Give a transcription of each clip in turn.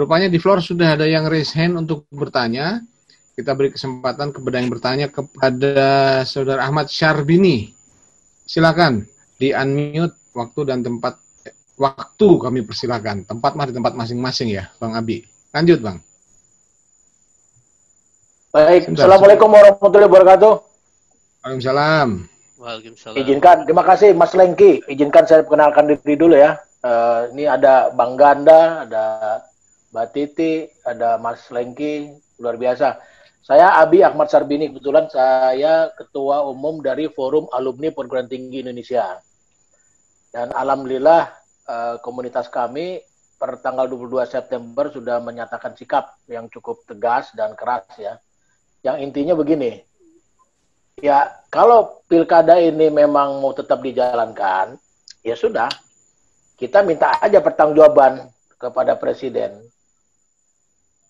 Rupanya di floor sudah ada yang raise hand untuk bertanya. Kita beri kesempatan kepada yang bertanya kepada Saudara Ahmad Syarbini. Silakan di-unmute waktu dan tempat. Waktu kami persilakan. Tempat mah di tempat masing-masing ya, Bang Abi. Lanjut, Bang. Baik, Assalamualaikum warahmatullahi wabarakatuh. Waalaikumsalam. Waalaikumsalam. Izinkan, terima kasih Mas Lengki. Izinkan saya perkenalkan diri dulu ya. Ini ada Bang Ganda, ada Mbak Titi, ada Mas Lengki, luar biasa. Saya Abi Ahmad Syarbini, kebetulan saya Ketua Umum dari Forum Alumni Perguruan Tinggi Indonesia. Dan alhamdulillah komunitas kami per tanggal 22 September sudah menyatakan sikap yang cukup tegas dan keras ya. Yang intinya begini, ya kalau pilkada ini memang mau tetap dijalankan, ya sudah, kita minta aja pertanggungjawaban kepada Presiden.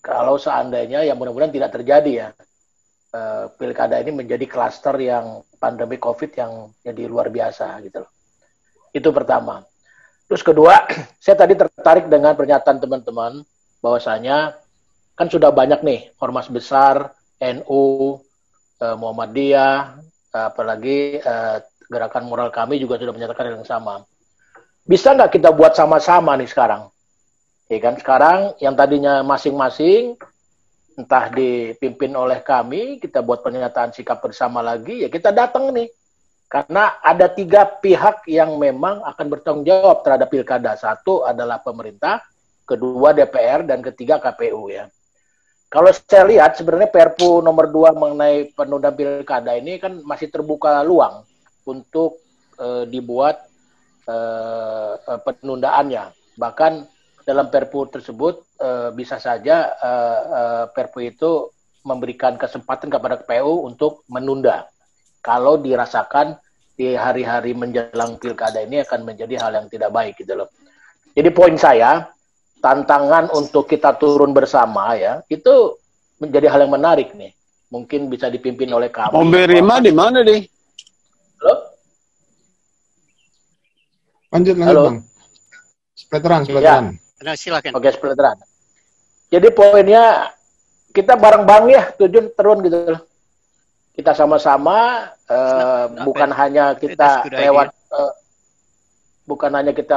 Kalau seandainya, ya mudah-mudahan tidak terjadi ya, pilkada ini menjadi klaster yang pandemi COVID yang jadi luar biasa gitu loh. Itu pertama. Terus kedua, saya tadi tertarik dengan pernyataan teman-teman bahwasanya kan sudah banyak nih ormas besar, NU, Muhammadiyah, apalagi gerakan moral kami juga sudah menyatakan yang sama. Bisa nggak kita buat sama-sama nih sekarang? Ya kan, sekarang yang tadinya masing-masing, entah dipimpin oleh kami, kita buat pernyataan sikap bersama lagi, ya kita datang nih. Karena ada 3 pihak yang memang akan bertanggung jawab terhadap pilkada. Satu adalah pemerintah, kedua DPR, dan ketiga KPU ya. Kalau saya lihat sebenarnya Perpu nomor 2 mengenai penundaan pilkada ini kan masih terbuka luang untuk dibuat penundaannya. Bahkan dalam Perpu tersebut bisa saja Perpu itu memberikan kesempatan kepada KPU untuk menunda. Kalau dirasakan di hari-hari menjelang pilkada ini akan menjadi hal yang tidak baik gitu loh. Jadi poin saya, tantangan untuk kita turun bersama ya, itu menjadi hal yang menarik nih. Mungkin bisa dipimpin oleh kami. Om Berima di mana deh? Halo? Lanjut Halo? Bang. Spleteran. Ya. Nah, silakan. Oke, spleteran. Jadi poinnya kita bareng-bareng ya turun gitu loh. Kita sama-sama bukan hanya kita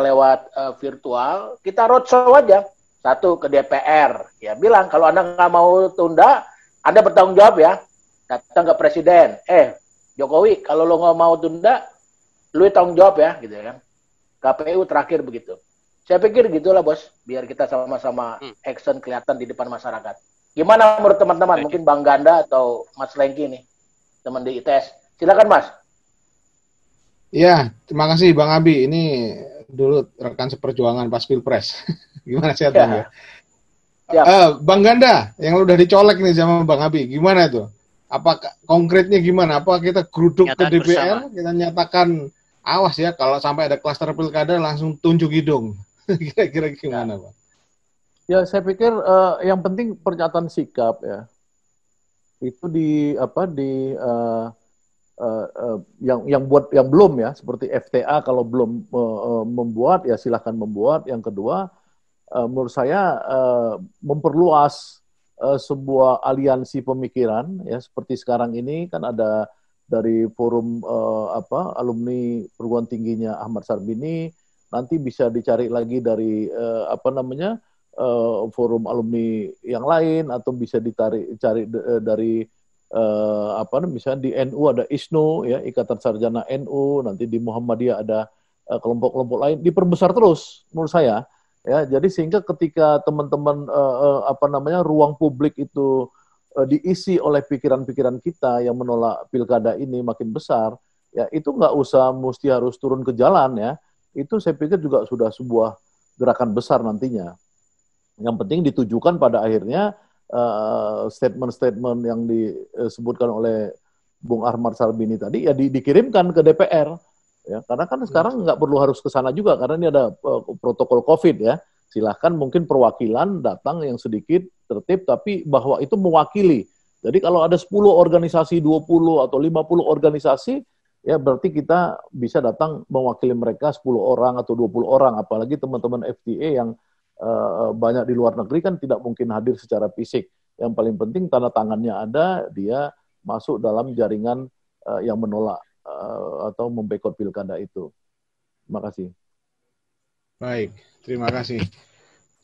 lewat virtual, kita roadshow aja. Satu ke DPR, ya bilang kalau Anda nggak mau tunda, Anda bertanggung jawab ya. Datang ke Presiden, Jokowi, kalau lo nggak mau tunda, lu tanggung jawab ya, gitu kan. KPU terakhir begitu. Saya pikir gitulah bos, biar kita sama-sama action kelihatan di depan masyarakat. Gimana menurut teman-teman? Mungkin Bang Ganda atau Mas Lengki nih, teman di ITS. Silakan Mas. Iya, terima kasih Bang Abi. Ini dulu rekan seperjuangan pas Pilpres. Gimana sehat Bang ya? Bang Ganda, yang udah dicolek nih sama Bang Abi, gimana itu? Apa konkretnya gimana? Apa kita geruduk ke DPR, kita nyatakan awas ya kalau sampai ada klaster pilkada langsung tunjuk hidung. Kira-kira gimana, Pak? Ya, saya pikir yang penting pernyataan sikap ya. Itu yang belum ya, seperti FTA kalau belum membuat ya silahkan membuat. Yang kedua, menurut saya memperluas sebuah aliansi pemikiran ya, seperti sekarang ini kan ada dari forum alumni perguruan tingginya Ahmad Syarbini, nanti bisa dicari lagi dari forum alumni yang lain, atau bisa cari dari misalnya di NU ada ISNU ya, Ikatan Sarjana NU, nanti di Muhammadiyah ada kelompok-kelompok lain, diperbesar terus menurut saya ya. Jadi sehingga ketika teman-teman ruang publik itu diisi oleh pikiran-pikiran kita yang menolak pilkada ini makin besar ya, itu nggak usah mesti harus turun ke jalan ya. Itu saya pikir juga sudah sebuah gerakan besar nantinya. Yang penting ditujukan pada akhirnya statement-statement yang disebutkan oleh Bung Ahmad Syarbini tadi ya dikirimkan ke DPR ya, karena kan sekarang nggak perlu harus ke sana juga karena ini ada protokol COVID ya. Silahkan mungkin perwakilan datang yang sedikit tertib tapi bahwa itu mewakili. Jadi kalau ada 10 organisasi, 20 atau 50 organisasi ya berarti kita bisa datang mewakili mereka 10 orang atau 20 orang, apalagi teman-teman FTA yang banyak di luar negeri kan tidak mungkin hadir secara fisik. Yang paling penting tanda tangannya ada, dia masuk dalam jaringan yang menolak atau memboikot pilkada itu. Terima kasih. Baik, terima kasih.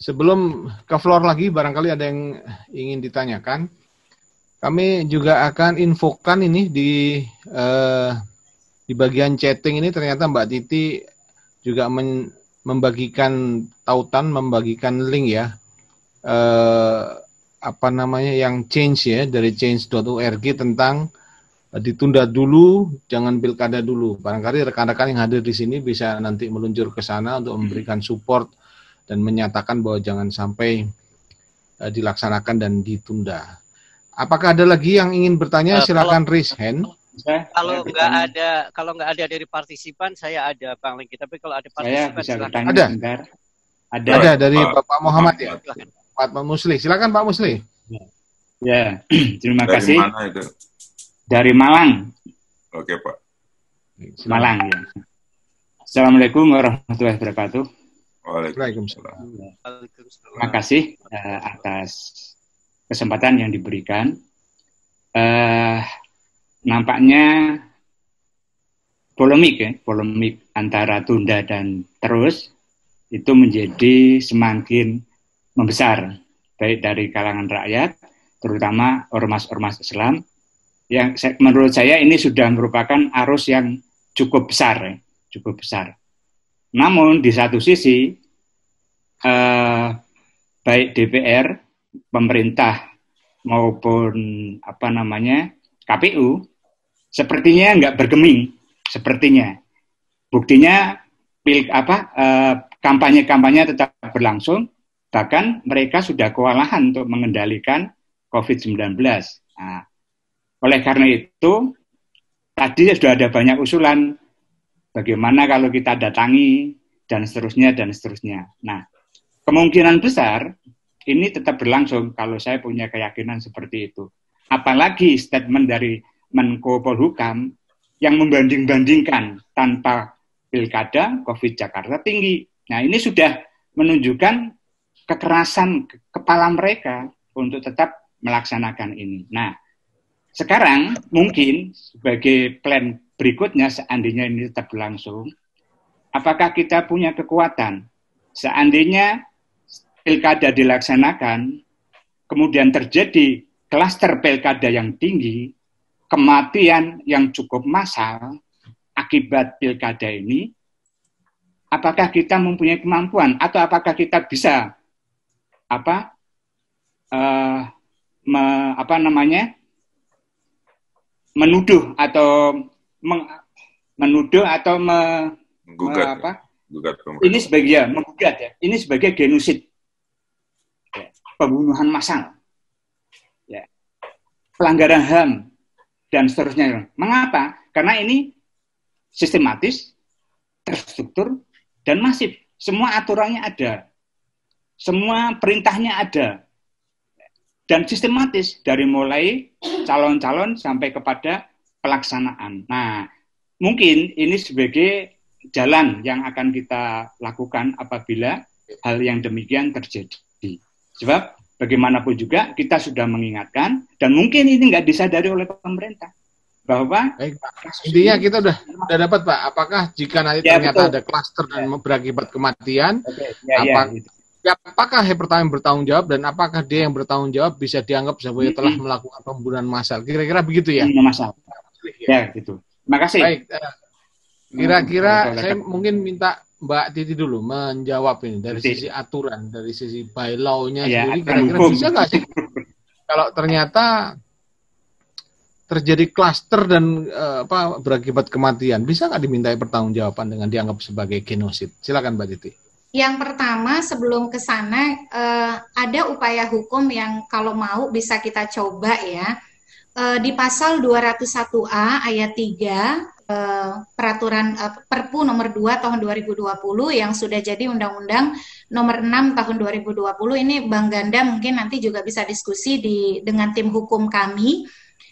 Sebelum ke floor lagi, barangkali ada yang ingin ditanyakan. Kami juga akan infokan ini di bagian chatting ini, ternyata Mbak Titi juga membagikan tautan, membagikan link ya, yang change ya, dari change.org tentang ditunda dulu, jangan pilkada dulu. Barangkali rekan-rekan yang hadir di sini bisa nanti meluncur ke sana untuk memberikan support dan menyatakan bahwa jangan sampai dilaksanakan dan ditunda. Apakah ada lagi yang ingin bertanya? Silakan raise hand. Kalau nggak ada dari partisipan, saya ada Bang Lengki. Tapi kalau ada partisipan, bisa silakan. Ada dari Bapak Muhammad ya. Pak Musli, silakan Pak Musli. Ya, terima Dari kasih. mana itu? Dari Malang. Oke, Pak. Silakan. Malang ya. Assalamualaikum warahmatullahi wabarakatuh. Waalaikumsalam. Terima kasih atas kesempatan yang diberikan. Nampaknya polemik antara tunda dan terus itu menjadi semakin membesar, baik dari kalangan rakyat, terutama ormas-ormas Islam, yang menurut saya ini sudah merupakan arus yang cukup besar. Namun di satu sisi, baik DPR, pemerintah maupun KPU, sepertinya nggak bergeming, sepertinya. Buktinya kampanye-kampanye tetap berlangsung, bahkan mereka sudah kewalahan untuk mengendalikan COVID-19. Nah, oleh karena itu, tadi sudah ada banyak usulan bagaimana kalau kita datangi dan seterusnya. Nah, kemungkinan besar ini tetap berlangsung kalau saya punya keyakinan seperti itu. Apalagi statement dari Menko Polhukam yang membanding-bandingkan tanpa pilkada COVID Jakarta tinggi. Nah, ini sudah menunjukkan kekerasan kepala mereka untuk tetap melaksanakan ini. Nah, sekarang mungkin sebagai plan berikutnya seandainya ini tetap berlangsung, apakah kita punya kekuatan seandainya pilkada dilaksanakan, kemudian terjadi klaster pilkada yang tinggi, kematian yang cukup massal akibat pilkada ini, apakah kita mempunyai kemampuan atau apakah kita bisa menuduh atau Menggugat ini sebagai menggugat ya, ini sebagai genosid, ya, pembunuhan massal, ya, pelanggaran HAM dan seterusnya. Mengapa? Karena ini sistematis, terstruktur dan masif. Semua aturannya ada, semua perintahnya ada, dan sistematis dari mulai calon-calon sampai kepada pelaksanaan. Nah, mungkin ini sebagai jalan yang akan kita lakukan apabila hal yang demikian terjadi. Sebab bagaimanapun juga kita sudah mengingatkan dan mungkin ini nggak disadari oleh pemerintah bahwa intinya kita udah dapat Pak. Apakah jika nanti ternyata ada klaster dan berakibat kematian, apakah yang pertama yang bertanggung jawab dan apakah dia yang bertanggung jawab bisa dianggap sebagai telah melakukan pembunuhan massal? Kira-kira begitu ya? Massal. Ya, gitu. Terima kasih. Baik. Kira-kira saya mungkin minta Mbak Titi dulu menjawab ini dari sisi aturan, dari sisi bylaw-nya sendiri. Kira-kira bisa nggak sih kalau ternyata terjadi klaster dan berakibat kematian, bisa nggak dimintai pertanggungjawaban dengan dianggap sebagai genosid? Silakan Mbak Titi. Yang pertama, sebelum ke sana, ada upaya hukum yang kalau mau bisa kita coba ya. Di pasal 201A ayat 3 peraturan Perpu nomor 2 tahun 2020 yang sudah jadi Undang-Undang nomor 6 tahun 2020, ini Bang Ganda mungkin nanti juga bisa diskusi dengan tim hukum kami.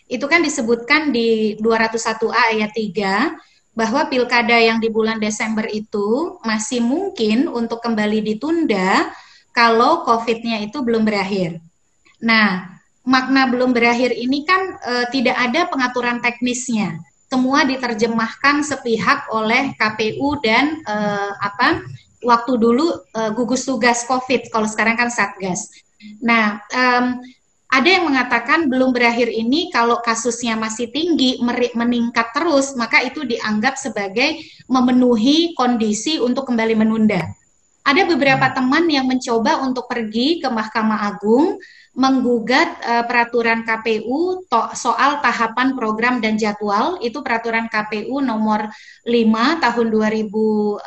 Itu kan disebutkan di 201A ayat 3 bahwa pilkada yang di bulan Desember itu masih mungkin untuk kembali ditunda kalau COVID-nya itu belum berakhir. Nah, makna belum berakhir ini kan tidak ada pengaturan teknisnya. Semua diterjemahkan sepihak oleh KPU dan waktu dulu gugus tugas COVID, kalau sekarang kan Satgas. Nah, ada yang mengatakan belum berakhir ini kalau kasusnya masih tinggi, meningkat terus, maka itu dianggap sebagai memenuhi kondisi untuk kembali menunda. Ada beberapa teman yang mencoba untuk pergi ke Mahkamah Agung, menggugat peraturan KPU soal tahapan program dan jadwal, itu peraturan KPU nomor 5 tahun 2020,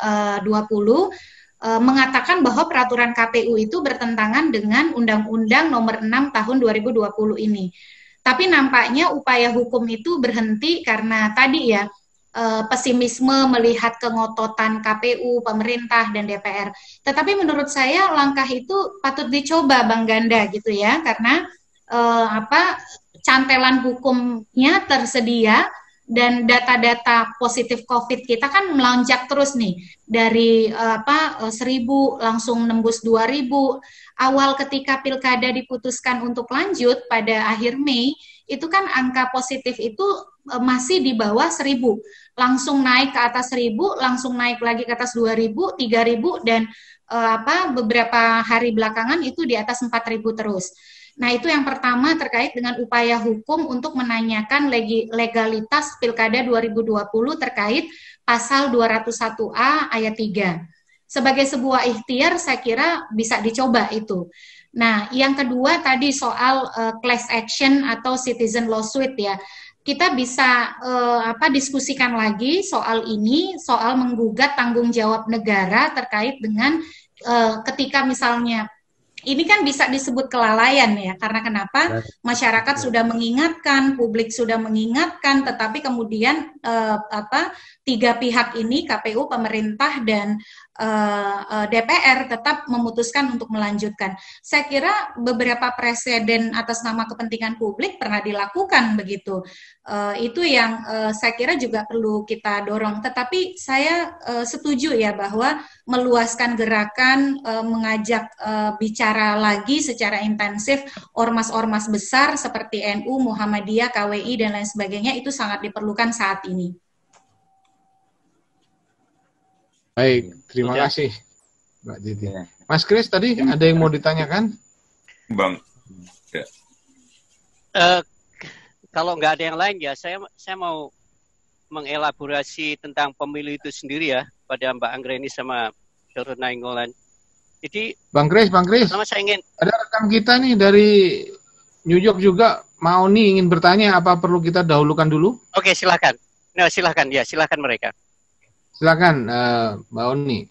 mengatakan bahwa peraturan KPU itu bertentangan dengan Undang-Undang nomor 6 tahun 2020 ini. Tapi nampaknya upaya hukum itu berhenti karena tadi ya, pesimisme melihat kengototan KPU, pemerintah, dan DPR. Tetapi menurut saya langkah itu patut dicoba, Bang Ganda, gitu ya, karena cantelan hukumnya tersedia dan data-data positif COVID kita kan melonjak terus nih dari 1.000 langsung nembus 2.000. Awal ketika pilkada diputuskan untuk lanjut pada akhir Mei, itu kan angka positif itu masih di bawah 1.000, langsung naik ke atas 1.000, langsung naik lagi ke atas 2.000, 3.000, dan beberapa hari belakangan itu di atas 4.000 terus. Nah, itu yang pertama terkait dengan upaya hukum untuk menanyakan legalitas Pilkada 2020 terkait pasal 201A ayat 3. Sebagai sebuah ikhtiar, saya kira bisa dicoba itu. Nah, yang kedua tadi soal class action atau citizen lawsuit ya. Kita bisa diskusikan lagi soal ini, soal menggugat tanggung jawab negara terkait dengan ketika misalnya ini kan bisa disebut kelalaian ya, karena kenapa? Masyarakat sudah mengingatkan, publik sudah mengingatkan, tetapi kemudian tiga pihak ini, KPU, pemerintah, dan DPR tetap memutuskan untuk melanjutkan. Saya kira beberapa presiden atas nama kepentingan publik pernah dilakukan begitu. Itu yang saya kira juga perlu kita dorong. Tetapi saya setuju ya bahwa meluaskan gerakan, mengajak bicara lagi secara intensif ormas-ormas besar seperti NU, Muhammadiyah, KWI, dan lain sebagainya itu sangat diperlukan saat ini. Baik, terima kasih Mbak Titi. Mas Kris tadi ada yang mau ditanyakan? Bang. Ya. Kalau nggak ada yang lain ya, saya mau mengelaborasi tentang pemilu itu sendiri ya pada Mbak Anggreni sama Dr. Nainggolan. Jadi Bang Kris, pertama saya ingin ada rekan kita nih dari New York juga mau nih ingin bertanya, apa perlu kita dahulukan dulu? Oke, silakan. Nah, silakan mereka. Silakan Mbak Oni.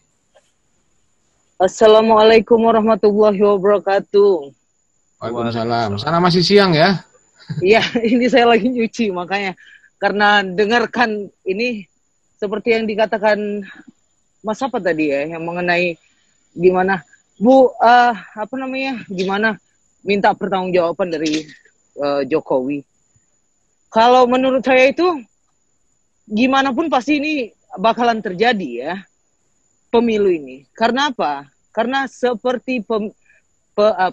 Assalamualaikum warahmatullahi wabarakatuh. Waalaikumsalam. Sana masih siang ya? Iya, ini saya lagi nyuci, makanya karena dengarkan ini seperti yang dikatakan Mas apa tadi ya, yang mengenai gimana Bu gimana minta pertanggungjawaban dari Jokowi. Kalau menurut saya itu gimana pun pasti ini bakalan terjadi ya pemilu ini. Karena apa? Karena seperti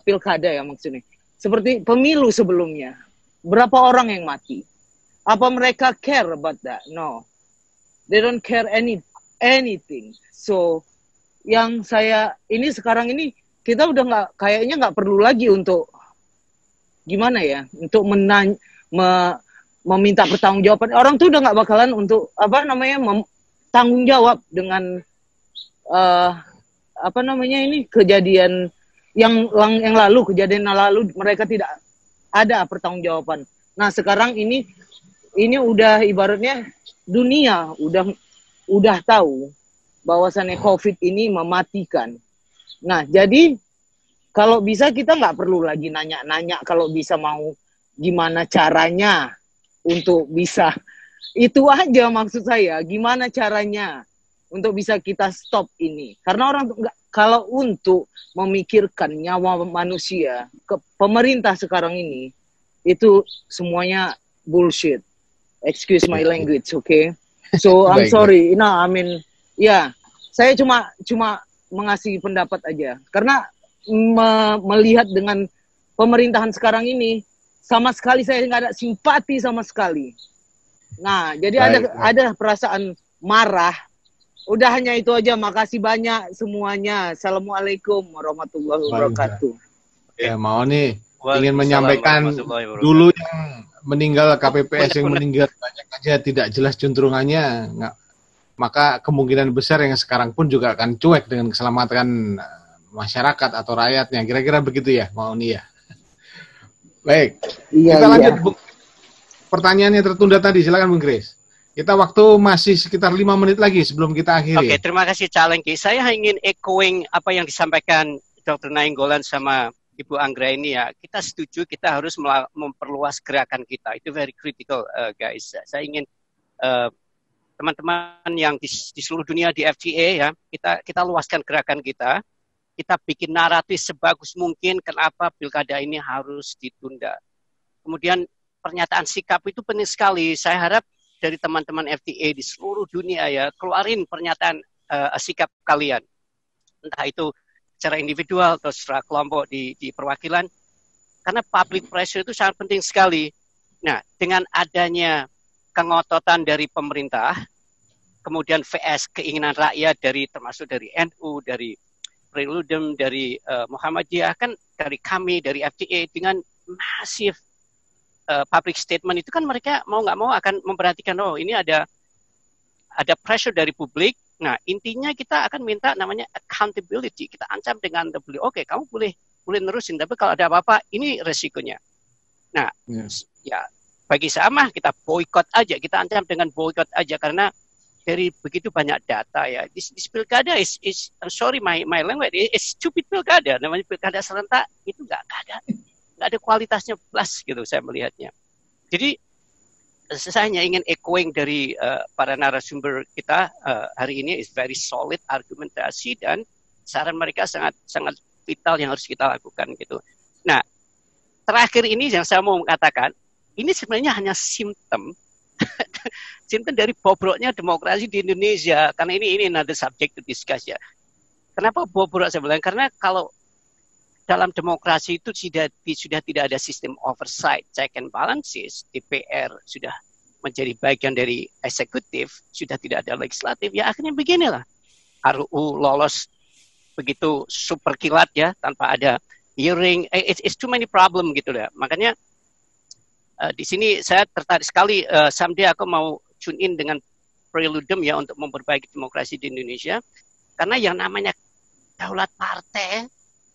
pilkada ya maksudnya. Seperti pemilu sebelumnya. Berapa orang yang mati? Apa mereka care about that? No. They don't care anything. So yang saya ini sekarang ini kita udah kayaknya nggak perlu lagi untuk gimana ya? Untuk meminta pertanggungjawaban. Orang tuh udah nggak bakalan untuk tanggung jawab dengan kejadian yang lalu mereka tidak ada pertanggungjawaban. Nah sekarang ini udah ibaratnya dunia udah tahu bahwasannya COVID ini mematikan. Nah jadi kalau bisa kita nggak perlu lagi nanya-nanya kalau bisa mau gimana caranya untuk bisa. Itu aja maksud saya, gimana caranya untuk bisa kita stop ini. Karena orang kalau untuk memikirkan nyawa manusia, pemerintah sekarang ini, itu semuanya bullshit. Excuse my language, okay? So, I'm sorry. Saya cuma mengasih pendapat aja. Karena melihat dengan pemerintahan sekarang ini, sama sekali saya nggak ada simpati sama sekali. Nah, jadi ada perasaan marah. Udah hanya itu aja. Makasih banyak semuanya. Assalamualaikum warahmatullahi wabarakatuh. Ya, mau nih ingin menyampaikan dulu yang meninggal KPPS yang meninggal banyak aja tidak jelas cenderungannya, maka kemungkinan besar yang sekarang pun juga akan cuek dengan keselamatan masyarakat atau rakyatnya. Kira-kira begitu ya, mau nih ya. Baik, kita lanjut. Pertanyaannya tertunda tadi, silakan Bung Chris. Kita waktu masih sekitar 5 menit lagi sebelum kita akhiri. Oke, terima kasih Cak Lengki. Saya ingin echoing apa yang disampaikan Dr. Nainggolan sama Ibu Anggra ini ya. Kita setuju kita harus memperluas gerakan kita. Itu very critical, guys. Saya ingin teman-teman yang di seluruh dunia di FTA ya, kita luaskan gerakan kita. Kita bikin naratif sebagus mungkin kenapa pilkada ini harus ditunda. Kemudian pernyataan sikap itu penting sekali. Saya harap dari teman-teman FTA di seluruh dunia ya, keluarin pernyataan sikap kalian. Entah itu secara individual atau secara kelompok di perwakilan. Karena public pressure itu sangat penting sekali. Nah, dengan adanya kengototan dari pemerintah, kemudian VS keinginan rakyat termasuk dari NU, dari Preludem, dari Muhammadiyah, kan dari kami, dari FTA dengan masif public statement itu kan mereka mau nggak mau akan memperhatikan, oh ini ada pressure dari publik. Nah intinya kita akan minta namanya accountability. Kita ancam dengan oke kamu boleh nerusin, tapi kalau ada apa-apa ini resikonya. Nah ya bagi sama kita boykot aja, kita ancam dengan boykot aja karena dari begitu banyak data ya. This pilkada is I'm sorry my language, it's stupid pilkada. Namanya pilkada serentak itu nggak ada kualitasnya plus gitu saya melihatnya. Jadi saya hanya ingin echoing dari para narasumber kita hari ini is very solid argumentasi dan saran mereka sangat vital yang harus kita lakukan gitu. Nah terakhir ini yang saya mau mengatakan ini sebenarnya hanya simptom dari bobroknya demokrasi di Indonesia, karena ini another subject to discuss ya. Kenapa bobrok saya bilang? Karena kalau dalam demokrasi itu sudah tidak ada sistem oversight, check and balances, DPR sudah menjadi bagian dari eksekutif, sudah tidak ada legislatif, ya akhirnya beginilah. RUU lolos begitu super kilat ya, tanpa ada hearing, it's too many problem gitu ya. Makanya di sini saya tertarik sekali, someday aku mau tune in dengan Preludem ya untuk memperbaiki demokrasi di Indonesia, karena yang namanya daulat partai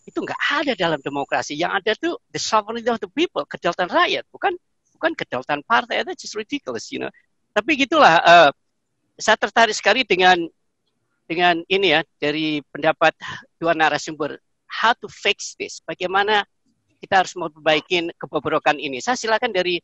itu nggak ada dalam demokrasi. Yang ada tuh the sovereignty of the people, kedaulatan rakyat, bukan kedaulatan partai. Itu just ridiculous, you know. Tapi gitulah. Saya tertarik sekali dengan ini ya dari pendapat dua narasumber. How to fix this? Bagaimana kita harus memperbaiki kebobrokan ini? Saya silakan dari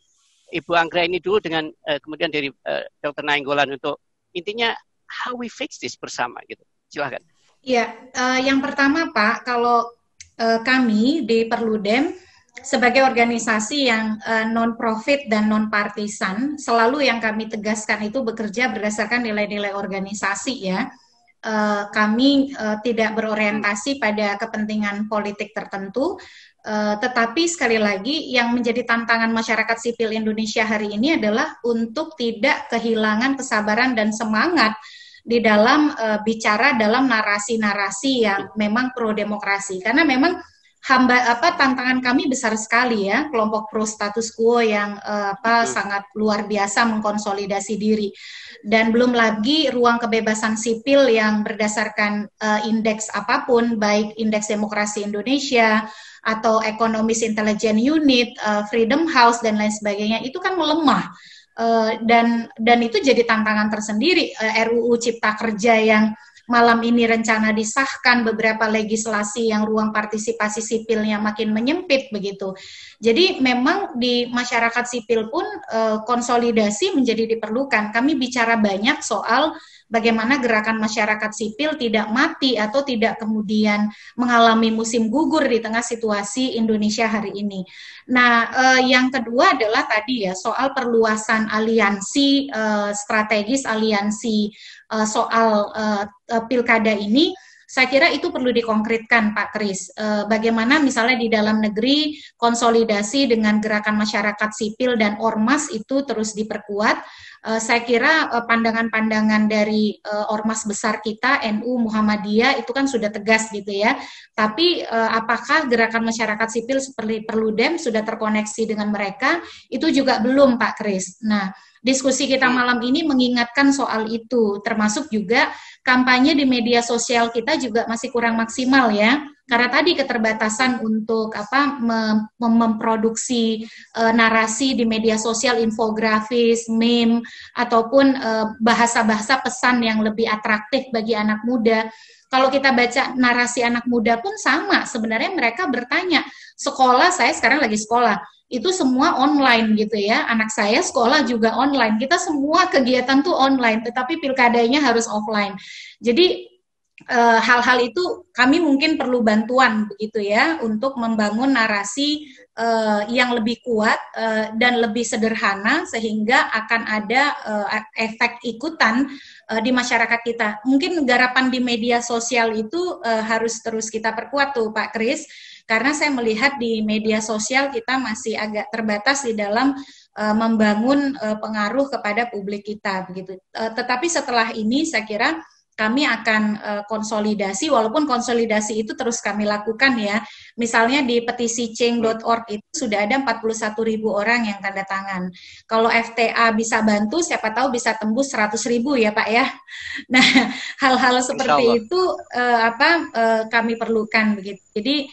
Ibu Anggra ini dulu dengan kemudian dari Dr. Nainggolan untuk intinya how we fix this bersama gitu. Silakan. Ya, yang pertama Pak, kalau kami di Perludem sebagai organisasi yang non-profit dan non-partisan, selalu yang kami tegaskan itu bekerja berdasarkan nilai-nilai organisasi ya. Kami tidak berorientasi pada kepentingan politik tertentu, tetapi sekali lagi yang menjadi tantangan masyarakat sipil Indonesia hari ini adalah untuk tidak kehilangan kesabaran dan semangat di dalam bicara dalam narasi-narasi yang memang pro demokrasi, karena memang tantangan kami besar sekali ya, kelompok pro status quo yang sangat luar biasa mengkonsolidasi diri, dan belum lagi ruang kebebasan sipil yang berdasarkan indeks apapun, baik indeks demokrasi Indonesia atau Economist Intelligence Unit, Freedom House dan lain sebagainya, itu kan melemah. Dan itu jadi tantangan tersendiri. RUU Cipta Kerja yang malam ini rencana disahkan, beberapa legislasi yang ruang partisipasi sipilnya makin menyempit begitu. Jadi memang di masyarakat sipil pun konsolidasi menjadi diperlukan. Kami bicara banyak soal bagaimana gerakan masyarakat sipil tidak mati atau tidak kemudian mengalami musim gugur di tengah situasi Indonesia hari ini. Nah, yang kedua adalah tadi ya soal perluasan aliansi strategis, aliansi soal pilkada ini. saya kira itu perlu dikonkretkan Pak Kris. Bagaimana misalnya di dalam negeri konsolidasi dengan gerakan masyarakat sipil dan ormas itu terus diperkuat. Saya kira pandangan-pandangan dari ormas besar kita, NU, Muhammadiyah itu kan sudah tegas gitu ya. Tapi apakah gerakan masyarakat sipil seperti Perludem sudah terkoneksi dengan mereka? Itu juga belum Pak Kris. Nah, diskusi kita malam ini mengingatkan soal itu, termasuk juga kampanye di media sosial kita juga masih kurang maksimal ya, karena tadi keterbatasan untuk memproduksi narasi di media sosial, infografis, meme, ataupun bahasa-bahasa pesan yang lebih atraktif bagi anak muda. Kalau kita baca narasi anak muda pun sama, sebenarnya mereka bertanya, sekolah, saya sekarang lagi sekolah, itu semua online gitu ya, anak saya sekolah juga online, kita semua kegiatan tuh online, tetapi pilkadanya harus offline. Jadi hal-hal itu kami mungkin perlu bantuan begitu ya, untuk membangun narasi yang lebih kuat dan lebih sederhana, sehingga akan ada efek ikutan di masyarakat kita. Mungkin garapan di media sosial itu harus terus kita perkuat tuh Pak Kris, karena saya melihat di media sosial kita masih agak terbatas di dalam membangun pengaruh kepada publik kita begitu. Tetapi setelah ini saya kira kami akan konsolidasi, walaupun konsolidasi itu terus kami lakukan ya. Misalnya di petisi change.org itu sudah ada 41.000 orang yang tanda tangan. Kalau FTA bisa bantu, siapa tahu bisa tembus 100.000 ya Pak ya. Nah, hal-hal seperti itu kami perlukan begitu. Jadi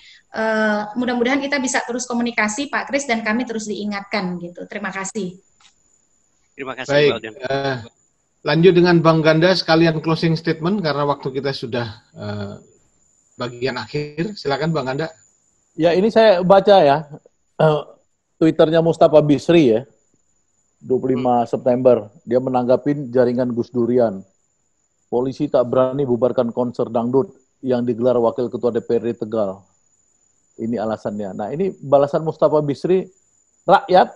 mudah-mudahan kita bisa terus komunikasi Pak Kris, dan kami terus diingatkan gitu. Terima kasih. Terima kasih. Baik, lanjut dengan Bang Ganda, sekalian closing statement karena waktu kita sudah bagian akhir. Silakan Bang Ganda. Ya, ini saya baca ya Twitternya Mustafa Bisri ya, 25 September. Dia menanggapi jaringan Gus Durian. Polisi tak berani bubarkan konser dangdut yang digelar Wakil Ketua DPRD Tegal. Ini alasannya. Nah, ini balasan Mustafa Bisri, rakyat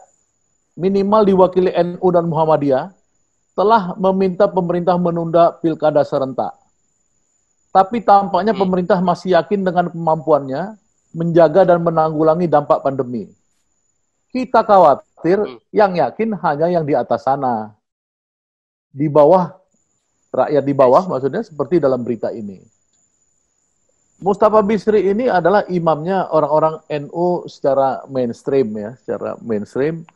minimal diwakili NU dan Muhammadiyah telah meminta pemerintah menunda pilkada serentak. Tapi tampaknya pemerintah masih yakin dengan kemampuannya menjaga dan menanggulangi dampak pandemi. Kita khawatir yang yakin hanya yang di atas sana. Di bawah, rakyat di bawah maksudnya seperti dalam berita ini. Mustafa Bisri ini adalah imamnya orang-orang NU secara mainstream ya, secara mainstream.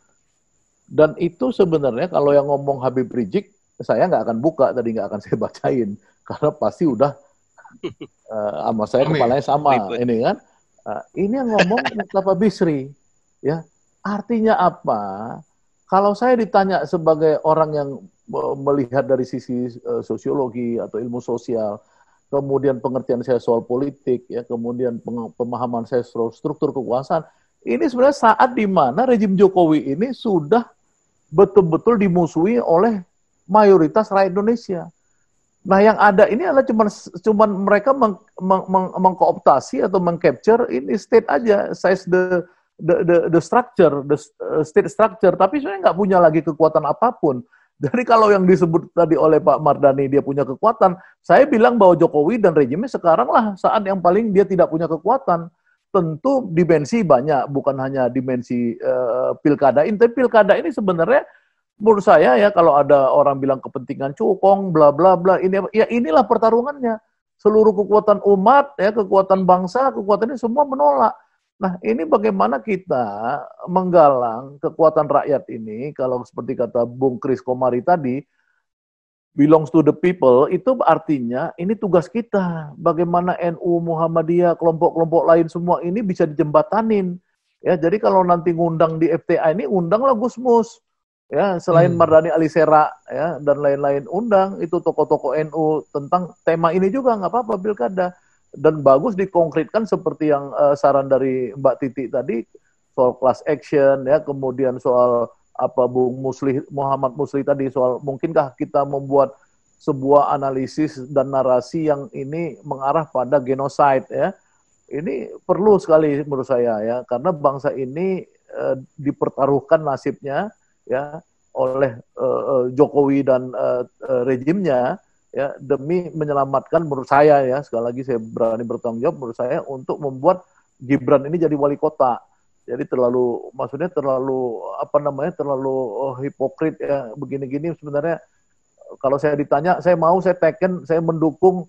Dan itu sebenarnya kalau yang ngomong Habib Rizik, saya nggak akan buka, tadi nggak akan saya bacain, karena pasti udah sama saya kepalanya sama ini kan. Ini yang ngomong Mustafa Bisri, ya. Artinya apa? Kalau saya ditanya sebagai orang yang melihat dari sisi sosiologi atau ilmu sosial, kemudian pengertian saya soal politik, ya, kemudian pemahaman saya soal struktur kekuasaan, ini sebenarnya saat di mana rejim Jokowi ini sudah betul-betul dimusuhi oleh mayoritas rakyat Indonesia. Nah, yang ada ini adalah cuman mereka mengkooptasi atau mengcapture ini state aja, size the structure, the state structure, tapi sebenarnya nggak punya lagi kekuatan apapun. Jadi kalau yang disebut tadi oleh Pak Mardhani dia punya kekuatan, saya bilang bahwa Jokowi dan rejimnya sekarang lah saat yang paling dia tidak punya kekuatan. Tentu dimensi banyak, bukan hanya dimensi pilkada ini, tapi pilkada ini sebenarnya menurut saya ya, kalau ada orang bilang kepentingan cukong, bla bla bla, ini ya inilah pertarungannya. Seluruh kekuatan umat, ya kekuatan bangsa, kekuatan ini semua menolak. Nah, ini bagaimana kita menggalang kekuatan rakyat ini, kalau seperti kata Bung Kris Komari tadi, belongs to the people, itu artinya ini tugas kita. Bagaimana NU, Muhammadiyah, kelompok-kelompok lain semua ini bisa dijembatanin. Ya, jadi kalau nanti ngundang di FTA ini, undanglah Gusmus. Ya, selain Mardhani Alisera ya, dan lain-lain, undang itu tokoh-tokoh NU tentang tema ini juga, nggak apa-apa pilkada. Dan bagus dikonkretkan seperti yang saran dari Mbak Titi tadi soal class action ya, kemudian soal apa Bung Muhammad Musli tadi soal mungkinkah kita membuat sebuah analisis dan narasi yang ini mengarah pada genocide ya. Ini perlu sekali menurut saya ya, karena bangsa ini dipertaruhkan nasibnya ya oleh Jokowi dan rejimnya ya demi menyelamatkan, menurut saya ya, sekali lagi saya berani bertanggung jawab, menurut saya untuk membuat Gibran ini jadi wali kota. Jadi terlalu hipokrit ya, begini-gini. Sebenarnya kalau saya ditanya, saya taken, saya mendukung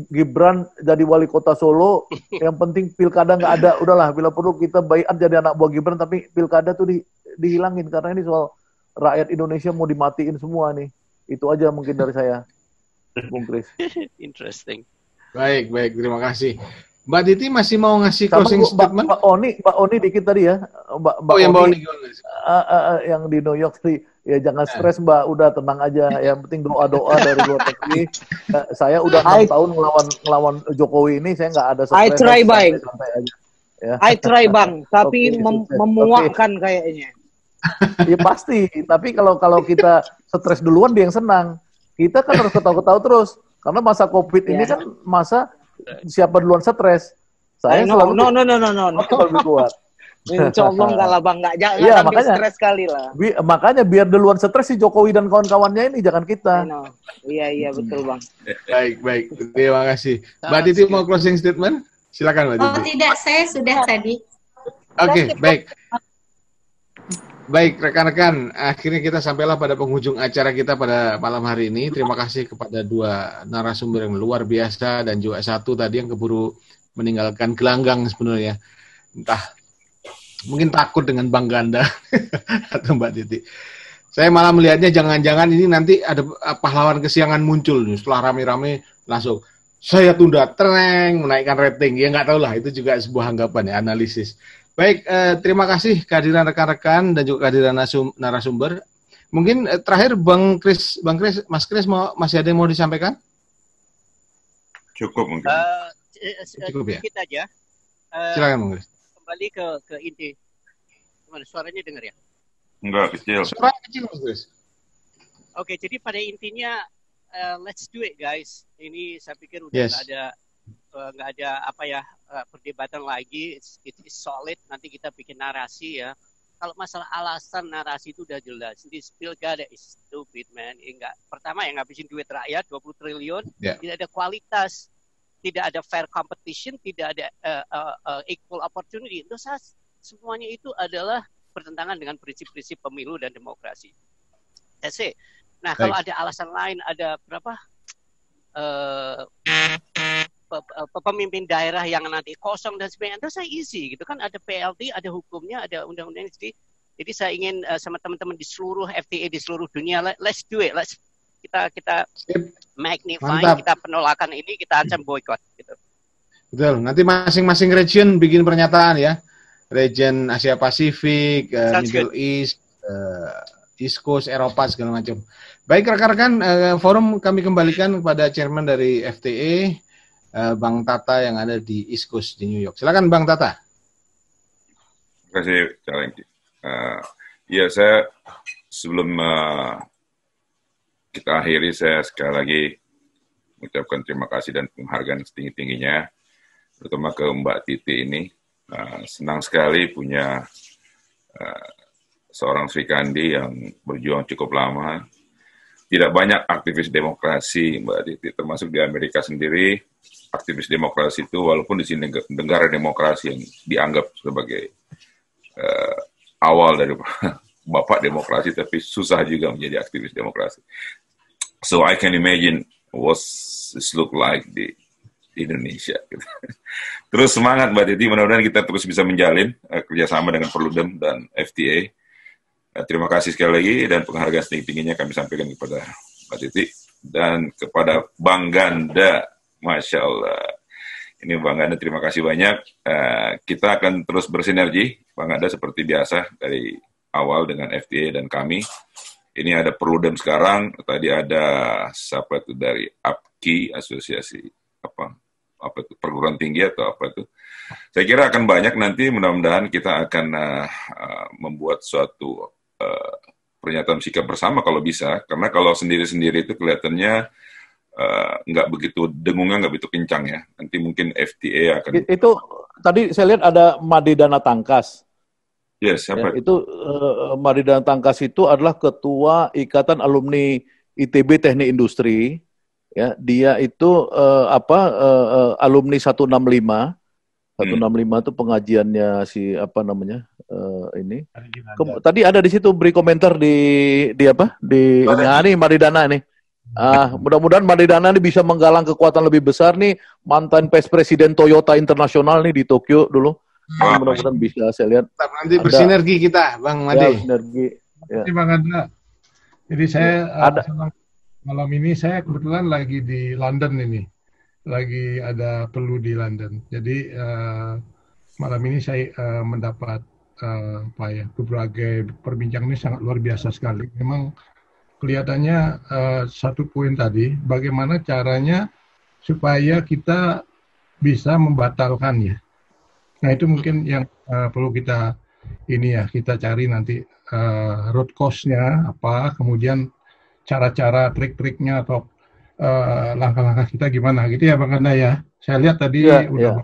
Gibran jadi wali kota Solo. Yang penting pilkada nggak ada, udahlah, bila perlu kita baiat jadi anak buah Gibran, tapi pilkada tuh dihilangin, karena ini soal rakyat Indonesia mau dimatiin semua nih. Itu aja mungkin dari saya, Bung Kris. Interesting. Baik, terima kasih. Mbak Titi masih mau ngasih closing statement? Mbak Oni dikit tadi ya. Mbak Oni yang di New York sih. Ya jangan stres Mbak, udah tenang aja. Yang penting doa-doa dari luar negeri. Saya udah 6 tahun ngelawan Jokowi ini, saya nggak ada stres. I try bang. Ya. I try bang, tapi memuakkan kayaknya. Ya pasti. Tapi kalau kita stres duluan, dia yang senang. Kita kan harus ketawa-ketawa terus. Karena masa COVID ini kan masa siapa duluan stres. Saya selalu lebih kuat. Insya Allah enggak lah bang, jangan ambil stres sekali lah. Makanya biar duluan stres si Jokowi dan kawan-kawannya ini, jangan kita. Iya betul bang. Baik, terima kasih. Mbak Titi mau closing statement? Silakan Mbak Titi. Oh tidak, saya sudah tadi. Oke, baik rekan-rekan, akhirnya kita sampailah pada penghujung acara kita pada malam hari ini. Terima kasih kepada 2 narasumber yang luar biasa dan juga 1 tadi yang keburu meninggalkan gelanggang sebenarnya. Entah mungkin takut dengan Bang Ganda atau Mbak Titi. Saya malah melihatnya jangan-jangan ini nanti ada pahlawan kesiangan muncul nih, setelah rame-rame langsung saya tunda menaikkan rating. Ya nggak tahu lah, itu juga sebuah anggapan ya, analisis. Baik, terima kasih kehadiran rekan-rekan dan juga kehadiran narasumber. Mungkin terakhir Mas Kris masih ada yang mau disampaikan? Cukup mungkin. Cukup ya. Kita aja. Silakan Bang Kris. Kembali ke inti. Gimana suaranya dengar ya? Enggak, kecil. Suaranya kecil Mas Kris. Oke, jadi pada intinya let's do it guys. Ini saya pikir udah nggak ada perdebatan lagi. It is solid. Nanti kita bikin narasi ya. Kalau masalah alasan narasi itu udah jelas. This pilkada is stupid man. Pertama ngabisin duit rakyat 20 triliun, tidak ada kualitas. Tidak ada fair competition, tidak ada equal opportunity. Itu semuanya itu adalah bertentangan dengan prinsip-prinsip pemilu dan demokrasi. That's it. Nah, kalau ada alasan lain, ada pemimpin daerah yang nanti kosong dan sebagainya, itu saya easy gitu kan, ada PLT, ada hukumnya, ada undang-undang. Jadi saya ingin sama teman-teman di seluruh FTA di seluruh dunia, let's do it, kita magnify, kita penolakan ini, kita ancam boykot gitu. Betul. Nanti masing-masing region bikin pernyataan ya. Region Asia Pasifik, Middle East, East Coast, Eropa segala macam. Baik rekan-rekan, forum kami kembalikan kepada chairman dari FTA, Bang Tata yang ada di East Coast di New York. Silakan Bang Tata. Terima kasih, Calengki. Ya, saya sebelum kita akhiri, saya sekali lagi mengucapkan terima kasih dan penghargaan setinggi-tingginya, terutama ke Mbak Titi ini. Senang sekali punya seorang Sri Kandi yang berjuang cukup lama. Tidak banyak aktivis demokrasi, Mbak Titi, termasuk di Amerika sendiri. Aktivis demokrasi itu, walaupun di sini negara demokrasi yang dianggap sebagai awal dari bapak demokrasi, tapi susah juga menjadi aktivis demokrasi. So I can imagine what it look like di Indonesia. Gitu. Terus semangat Mbak Titi, mudah-mudahan kita terus bisa menjalin kerjasama dengan Perludem dan FTA. Terima kasih sekali lagi dan penghargaan setinggi-tingginya kami sampaikan kepada Mbak Titi dan kepada Bang Ganda. Masya Allah. Ini Bang Ganda, terima kasih banyak. Kita akan terus bersinergi, Bang Ganda, seperti biasa dari awal dengan FTA dan kami. Ini ada Perludem sekarang, tadi ada siapa itu dari APKI, asosiasi apa itu perguruan tinggi atau apa itu. Saya kira akan banyak nanti, mudah-mudahan kita akan membuat suatu pernyataan sikap bersama kalau bisa, karena kalau sendiri-sendiri itu kelihatannya nggak begitu, dengungnya nggak begitu kencang ya. Nanti mungkin FTA akan... Itu tadi saya lihat ada Madidana Tangkas. Yes, siapa? Ya, itu Madidana Tangkas itu adalah ketua Ikatan Alumni ITB Teknik Industri. ya, dia itu alumni 165. 165 itu pengajiannya si apa namanya ini. Tadi ada di situ beri komentar di ini Maridana nih. Mudah-mudahan Maridana ini bisa menggalang kekuatan lebih besar nih, mantan presiden Toyota Internasional nih di Tokyo dulu. Mudah-mudahan bisa saya lihat. Nanti bersinergi kita, Bang Made. Ya, sinergi. Ya. Bang Andra. Jadi saya malam ini saya kebetulan lagi di London ini. Lagi ada perlu di London. Jadi malam ini saya mendapat berbagai perbincangan ini sangat luar biasa sekali. Memang kelihatannya satu poin tadi, bagaimana caranya supaya kita bisa membatalkannya. Nah itu mungkin yang perlu kita kita cari nanti road cost-nya apa, kemudian cara-cara trik-triknya atau langkah-langkah kita gimana gitu ya Bang Anda ya. Saya lihat tadi udah.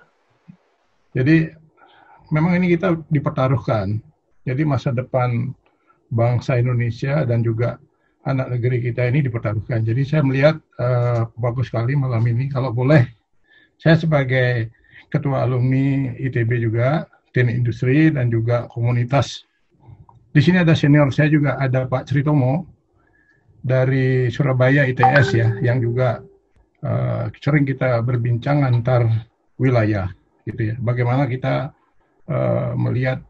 Jadi memang ini kita dipertaruhkan. Jadi masa depan bangsa Indonesia dan juga anak negeri kita ini dipertaruhkan. Jadi saya melihat bagus sekali malam ini. Kalau boleh, saya sebagai ketua alumni ITB juga, teknik industri dan juga komunitas. Di sini ada senior saya juga, ada Pak Critomo dari Surabaya ITS ya, yang juga sering kita berbincang antar wilayah, gitu ya. Bagaimana kita melihat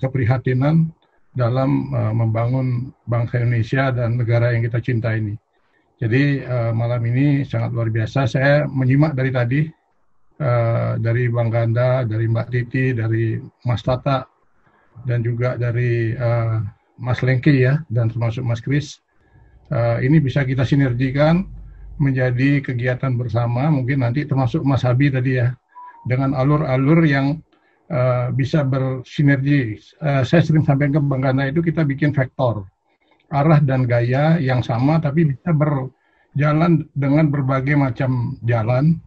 keprihatinan dalam membangun bangsa Indonesia dan negara yang kita cinta ini. Jadi malam ini sangat luar biasa. Saya menyimak dari tadi, dari Bang Ganda, dari Mbak Titi, dari Mas Tata, dan juga dari Mas Lengki ya, dan termasuk Mas Kris. Ini bisa kita sinergikan menjadi kegiatan bersama, mungkin nanti termasuk Mas Habi tadi ya, dengan alur-alur yang bisa bersinergi. Saya sering sampaikan ke Bang Gana itu kita bikin vektor, arah dan gaya yang sama, tapi bisa berjalan dengan berbagai macam jalan,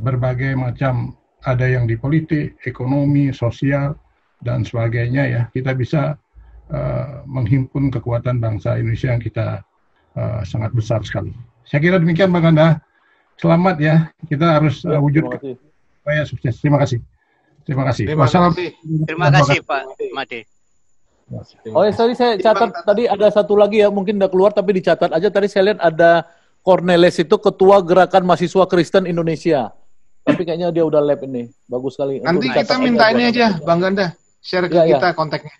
berbagai macam, ada yang di politik, ekonomi, sosial, dan sebagainya ya. Kita bisa menghimpun kekuatan bangsa Indonesia yang kita sangat besar sekali. Saya kira demikian Bang Anda. Selamat ya. Kita harus wujudkan supaya sukses. Terima kasih. Terima kasih. Terima kasih Pak Made. Oh ya, tadi saya catat tadi ada satu lagi ya, mungkin udah keluar tapi dicatat aja. Tadi saya lihat ada Cornelis itu Ketua Gerakan Mahasiswa Kristen Indonesia. Tapi kayaknya dia udah lab ini. Bagus sekali. Nanti kita minta ini aja Bang Ganda. Share ke kita kontaknya.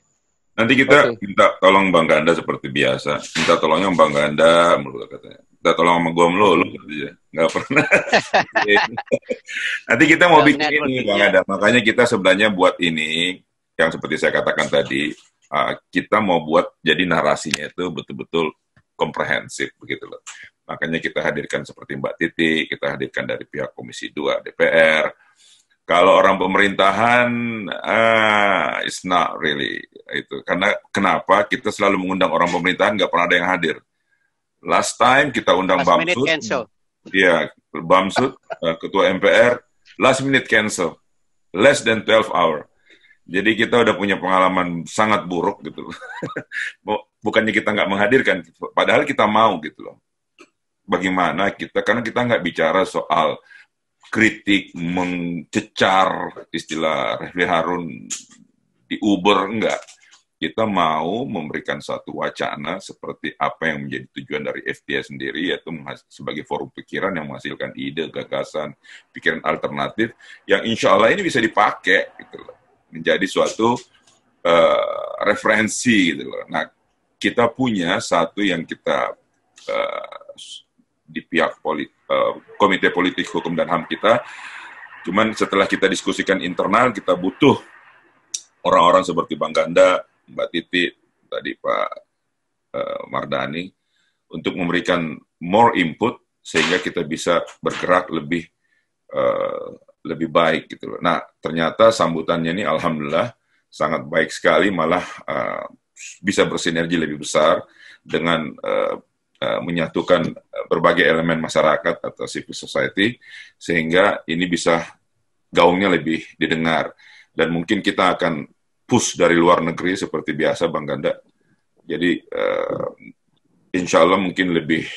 Nanti kita minta tolong Bang Ganda seperti biasa. Minta tolongnya Bang Ganda, menurut katanya. Minta tolong sama gua melulu, katanya. Nggak pernah. Nanti kita mau bikin ini, Bang Ganda. Makanya kita sebenarnya buat ini, yang seperti saya katakan tadi, kita mau buat jadi narasinya itu betul-betul komprehensif, begitu loh. Makanya kita hadirkan seperti Mbak Titi, kita hadirkan dari pihak Komisi 2 DPR. Kalau orang pemerintahan, it's not really itu. Karena kenapa kita selalu mengundang orang pemerintahan, nggak pernah ada yang hadir. Last time kita undang Bamsud, iya, Bamsud, Ketua MPR, last minute cancel, less than 12 hour. Jadi kita udah punya pengalaman sangat buruk gitu. Bukannya kita nggak menghadirkan, padahal kita mau gitu loh. Bagaimana kita, karena kita nggak bicara soal kritik, mencecar, istilah Refli Harun di Uber, enggak. Kita mau memberikan satu wacana seperti apa yang menjadi tujuan dari FTS sendiri, yaitu sebagai forum pikiran yang menghasilkan ide, gagasan, pikiran alternatif, yang insya Allah ini bisa dipakai, gitu loh, menjadi suatu referensi, gitu loh. Nah, kita punya satu yang kita di pihak Komite Politik Hukum dan HAM kita, cuman setelah kita diskusikan internal, kita butuh orang-orang seperti Bang Ganda, Mbak Titi, tadi Pak Mardani, untuk memberikan more input, sehingga kita bisa bergerak lebih baik gitu loh. Nah, ternyata sambutannya ini alhamdulillah sangat baik sekali, malah bisa bersinergi lebih besar dengan menyatukan berbagai elemen masyarakat atau civil society, sehingga ini bisa gaungnya lebih didengar. Dan mungkin kita akan push dari luar negeri seperti biasa Bang Ganda. Jadi insya Allah mungkin lebih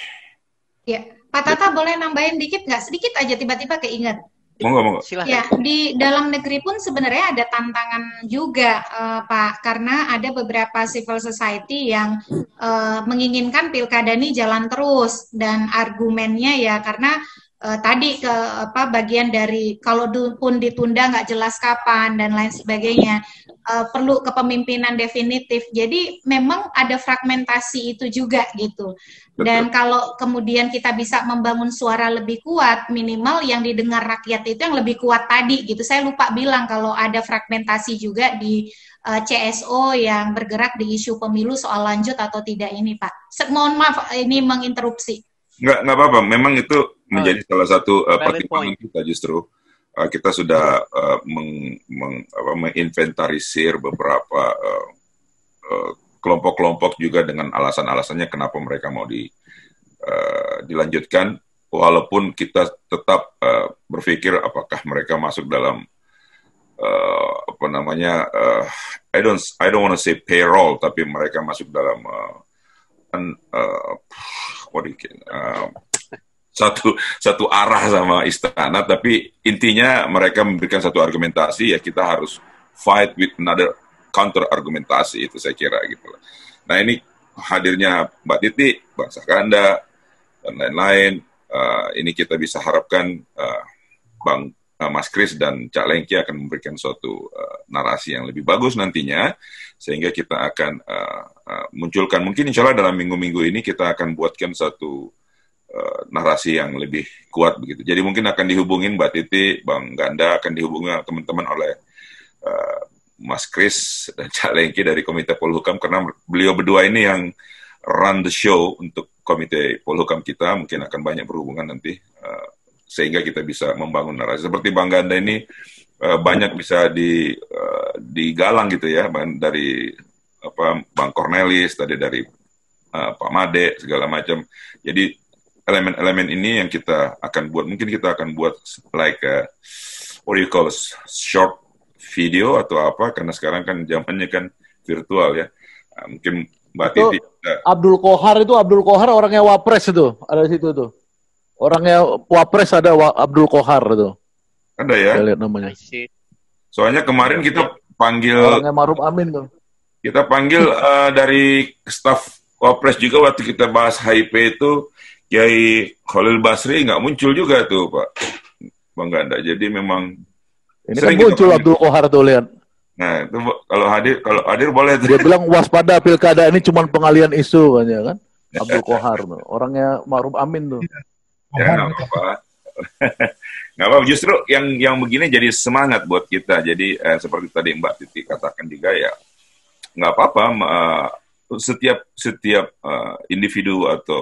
Pak Tata boleh nambahin dikit nggak? Sedikit aja, tiba-tiba keinget. Monggo. Silahkan. Ya, di dalam negeri pun sebenarnya ada tantangan juga, Pak, karena ada beberapa civil society yang menginginkan pilkada ini jalan terus, dan argumennya ya karena tadi bagian dari kalau pun ditunda nggak jelas kapan dan lain sebagainya, perlu kepemimpinan definitif. Jadi memang ada fragmentasi itu juga gitu. Dan kalau kemudian kita bisa membangun suara lebih kuat, minimal yang didengar rakyat itu yang lebih kuat tadi gitu. Saya lupa bilang kalau ada fragmentasi juga di CSO yang bergerak di isu pemilu soal lanjut atau tidak ini, Pak. Mohon maaf ini menginterupsi. Nggak apa-apa. Memang itu menjadi salah satu pertimbangan kita justru. Kita sudah menginventarisir beberapa kelompok-kelompok juga dengan alasan-alasannya kenapa mereka mau dilanjutkan, walaupun kita tetap berpikir apakah mereka masuk dalam I don't want to say payroll, tapi mereka masuk dalam satu arah sama istana, tapi intinya mereka memberikan satu argumentasi, ya kita harus fight with another counter argumentasi, itu saya kira gitu. Nah ini hadirnya Mbak Titi, Bang Sakanda, dan lain-lain, ini kita bisa harapkan Bang Mas Kris dan Cak Lengki akan memberikan suatu narasi yang lebih bagus nantinya, sehingga kita akan munculkan, mungkin insya Allah dalam minggu-minggu ini kita akan buatkan satu narasi yang lebih kuat begitu. Jadi mungkin akan dihubungin Mbak Titi, Bang Ganda, akan dihubungi teman-teman oleh Mas Kris dan Cak Lengki dari Komite Polhukam, karena beliau berdua ini yang run the show untuk Komite Polhukam kita, mungkin akan banyak berhubungan nanti, sehingga kita bisa membangun narasi. Seperti Bang Ganda ini banyak bisa digalang gitu ya, dari Bang Cornelis, tadi dari Pak Made, segala macam. Jadi elemen-elemen ini yang kita akan buat, mungkin kita akan buat like what do you call it, short video atau apa, karena sekarang kan zamannya kan virtual ya. Mungkin Mbak Titi. Abdul Kohar orangnya Wapres itu, ada di situ tuh. Orangnya Wapres ada Abdul Kohar itu. Ada ya? Saya lihat namanya. Soalnya kemarin kita panggil orangnya Maruf Amin tuh. Kita panggil dari staf Wapres juga waktu kita bahas HIP itu, Kiai Khalil Basri nggak muncul juga tuh Pak Bang Ganda. Jadi memang ini kan muncul Abdul Kohar tuh, lihat. Nah, itu kalau hadir boleh. Dia bilang waspada pilkada ini cuma pengalian isu kan. Abdul Kohar tuh. Orangnya Maruf Amin tuh. Ya, nggak apa-apa. Nggak apa-apa. Justru yang begini jadi semangat buat kita. Jadi seperti tadi Mbak Titi katakan juga ya, nggak apa-apa. Setiap individu atau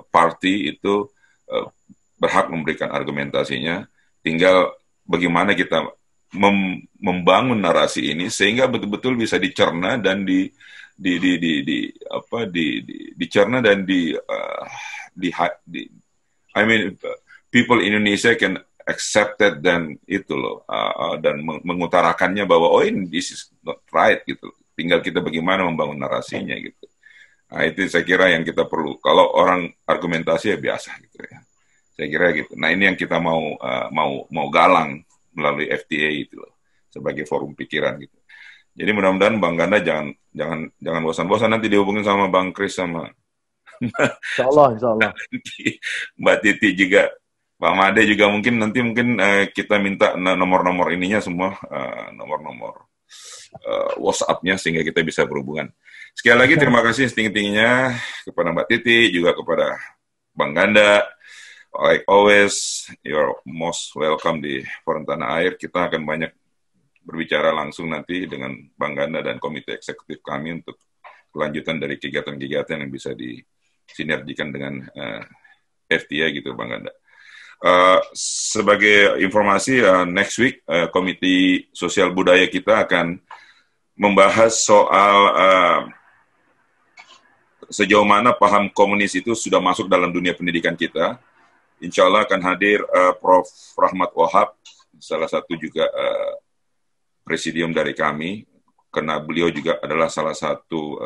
parti itu berhak memberikan argumentasinya. Tinggal bagaimana kita membangun narasi ini sehingga betul-betul bisa dicerna dan dicerna dan I mean people in Indonesia can accept it, dan itu loh dan mengutarakannya bahwa ini this is not right gitu. Tinggal kita bagaimana membangun narasinya gitu. Nah, itu saya kira yang kita perlu. Kalau orang argumentasi ya biasa gitu ya. Saya kira gitu. Nah, ini yang kita mau galang melalui FTA itu loh, sebagai forum pikiran gitu. Jadi mudah-mudahan Bang Ganda jangan bosan-bosan nanti dihubungin sama Bang Kris sama Insya Allah. Mbak Titi juga, Pak Made juga mungkin kita minta nomor-nomor ininya semua, nomor-nomor WhatsApp-nya sehingga kita bisa berhubungan. Sekali lagi terima kasih setinggi-tingginya kepada Mbak Titi, juga kepada Bang Ganda. Like always, you're most welcome di Forum Tanah Air. Kita akan banyak berbicara langsung nanti dengan Bang Ganda dan komite eksekutif kami untuk kelanjutan dari kegiatan-kegiatan yang bisa disinergikan dengan FTA gitu, Bang Ganda. Sebagai informasi, next week Komite Sosial Budaya kita akan membahas soal sejauh mana paham komunis itu sudah masuk dalam dunia pendidikan kita. Insya Allah akan hadir Prof. Rahmat Wahab, salah satu juga presidium dari kami, karena beliau juga adalah salah satu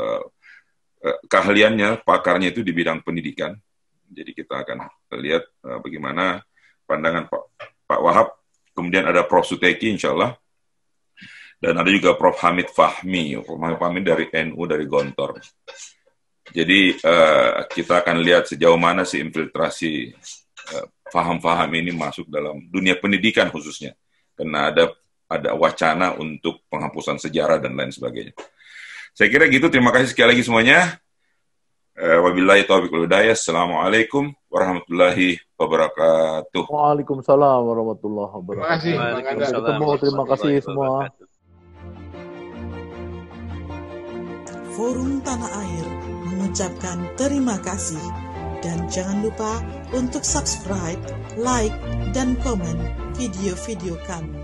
keahliannya, pakarnya itu di bidang pendidikan. Jadi kita akan lihat bagaimana pandangan Pak Wahab, kemudian ada Prof. Suteki insya Allah, dan ada juga Prof. Hamid Fahmi dari NU dari Gontor. Jadi kita akan lihat sejauh mana sih infiltrasi faham-faham ini masuk dalam dunia pendidikan khususnya, karena ada wacana untuk penghapusan sejarah dan lain sebagainya. Saya kira gitu. Terima kasih sekali lagi semuanya. Wabillahi taufiq wal hidayah. Assalamualaikum warahmatullahi wabarakatuh. Waalaikumsalam warahmatullahi wabarakatuh. Terima kasih semua. Forum Tanah Air mengucapkan terima kasih dan jangan lupa untuk subscribe, like, dan komen video-video kami.